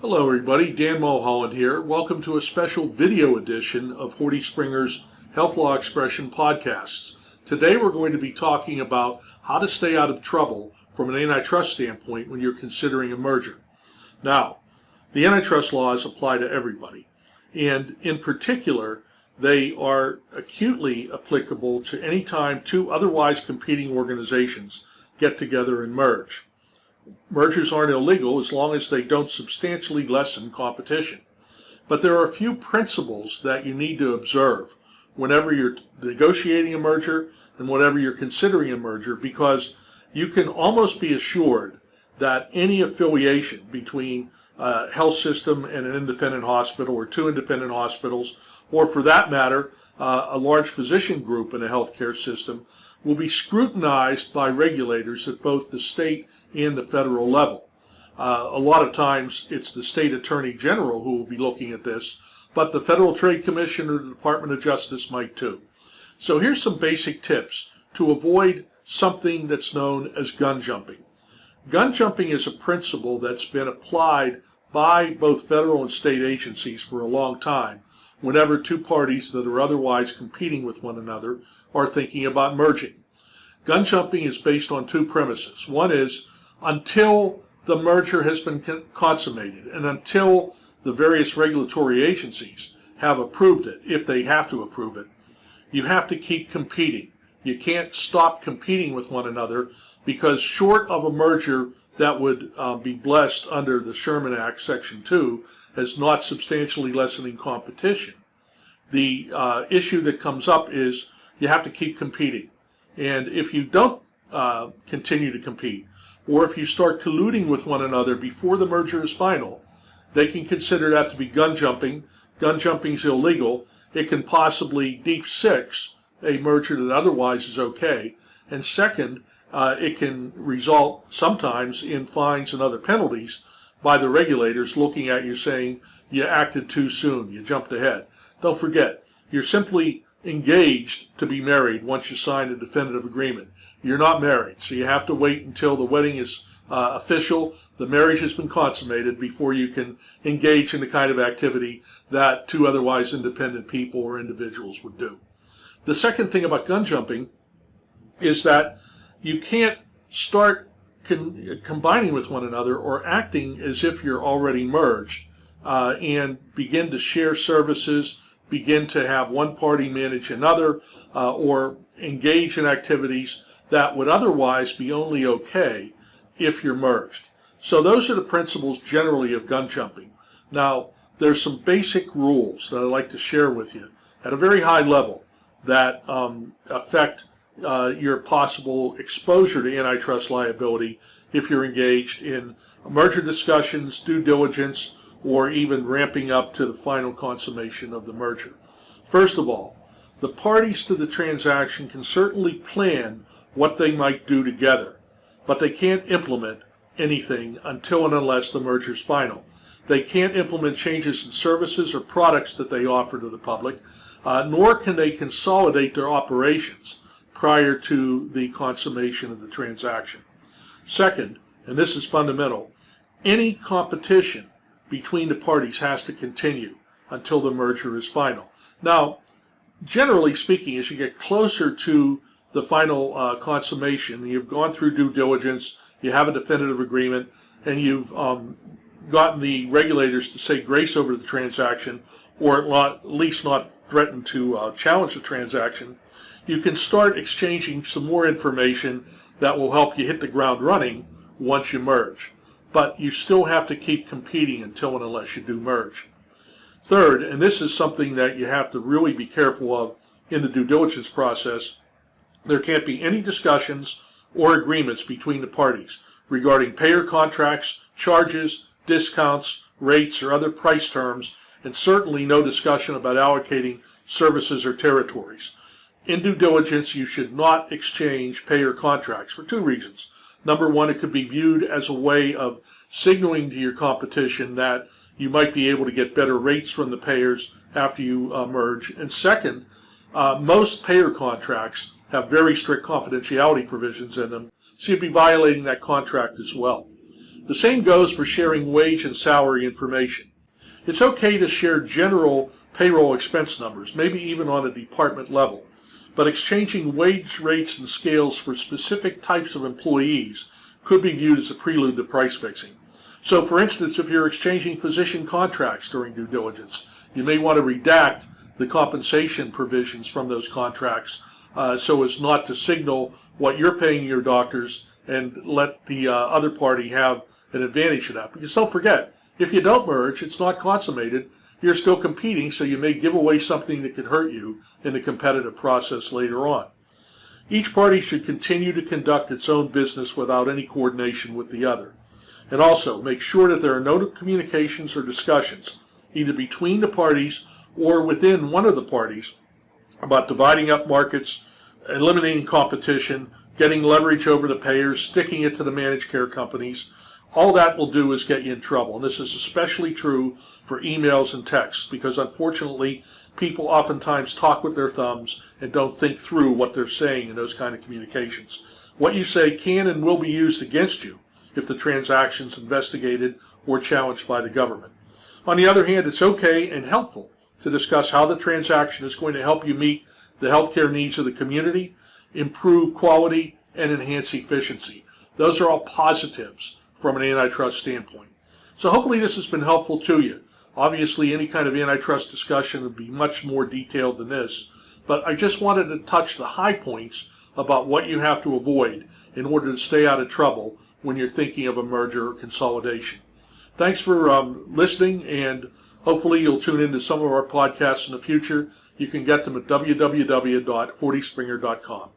Hello everybody, Dan Mulholland here. Welcome to a special video edition of Horty Springer's Health Law Expression podcasts. Today we're going to be talking about how to stay out of trouble from an antitrust standpoint when you're considering a merger. Now, the antitrust laws apply to everybody, and in particular, they are acutely applicable to any time two otherwise competing organizations get together and merge. Mergers aren't illegal as long as they don't substantially lessen competition. But there are a few principles that you need to observe whenever you're negotiating a merger and whenever you're considering a merger, because you can almost be assured that any affiliation between a health system and an independent hospital, or two independent hospitals, or for that matter, a large physician group in a healthcare system, will be scrutinized by regulators at both the state and the federal level. A lot of times it's the state attorney general who will be looking at this, but the Federal Trade Commission or the Department of Justice might too. So here's some basic tips to avoid something that's known as gun jumping. Gun jumping is a principle that's been applied by both federal and state agencies for a long time whenever two parties that are otherwise competing with one another are thinking about merging. Gun jumping is based on two premises. One is, until the merger has been consummated and until the various regulatory agencies have approved it, if they have to approve it, you have to keep competing. You can't stop competing with one another, because short of a merger that would be blessed under the Sherman Act, Section 2, as not substantially lessening competition, the issue that comes up is you have to keep competing. And if you don't continue to compete, or if you start colluding with one another before the merger is final, they can consider that to be gun jumping. Gun jumping is illegal. It can possibly deep six a merger that otherwise is okay. And second, it can result sometimes in fines and other penalties by the regulators looking at you saying you acted too soon, you jumped ahead. Don't forget, you're simply engaged to be married once you sign a definitive agreement. You're not married, so you have to wait until the wedding is official, the marriage has been consummated, before you can engage in the kind of activity that two otherwise independent people or individuals would do. The second thing about gun jumping is that you can't start combining with one another or acting as if you're already merged and begin to share services, begin to have one party manage another, or engage in activities that would otherwise be only okay if you're merged. So those are the principles generally of gun jumping. Now, there's some basic rules that I'd like to share with you at a very high level that affect your possible exposure to antitrust liability if you're engaged in merger discussions, due diligence, or even ramping up to the final consummation of the merger. First of all, the parties to the transaction can certainly plan what they might do together, but they can't implement anything until and unless the merger is final. They can't implement changes in services or products that they offer to the public, nor can they consolidate their operations prior to the consummation of the transaction. Second, and this is fundamental, any competition between the parties has to continue until the merger is final. Now, generally speaking, as you get closer to the final consummation, you've gone through due diligence, you have a definitive agreement, and you've gotten the regulators to say grace over the transaction, or at least not threaten to challenge the transaction, you can start exchanging some more information that will help you hit the ground running once you merge. But you still have to keep competing until and unless you do merge. Third, and this is something that you have to really be careful of in the due diligence process, there can't be any discussions or agreements between the parties regarding payer contracts, charges, discounts, rates, or other price terms, and certainly no discussion about allocating services or territories. In due diligence, you should not exchange payer contracts for two reasons. Number one, it could be viewed as a way of signaling to your competition that you might be able to get better rates from the payers after you merge. And second, most payer contracts have very strict confidentiality provisions in them, so you'd be violating that contract as well. The same goes for sharing wage and salary information. It's okay to share general payroll expense numbers, maybe even on a department level, but exchanging wage rates and scales for specific types of employees could be viewed as a prelude to price fixing. So, for instance, if you're exchanging physician contracts during due diligence, you may want to redact the compensation provisions from those contracts so as not to signal what you're paying your doctors and let the other party have an advantage of that. Because don't forget, if you don't merge, it's not consummated. You're still competing, so you may give away something that could hurt you in the competitive process later on. Each party should continue to conduct its own business without any coordination with the other. And also, make sure that there are no communications or discussions, either between the parties or within one of the parties, about dividing up markets, eliminating competition, getting leverage over the payers, sticking it to the managed care companies. All that will do is get you in trouble. And this is especially true for emails and texts, because unfortunately, people oftentimes talk with their thumbs and don't think through what they're saying in those kind of communications. What you say can and will be used against you if the transaction's investigated or challenged by the government. On the other hand, it's okay and helpful to discuss how the transaction is going to help you meet the healthcare needs of the community, improve quality, and enhance efficiency. Those are all positives from an antitrust standpoint. So hopefully this has been helpful to you. Obviously, any kind of antitrust discussion would be much more detailed than this, but I just wanted to touch the high points about what you have to avoid in order to stay out of trouble when you're thinking of a merger or consolidation. Thanks for listening, and hopefully you'll tune into some of our podcasts in the future. You can get them at www.40springer.com.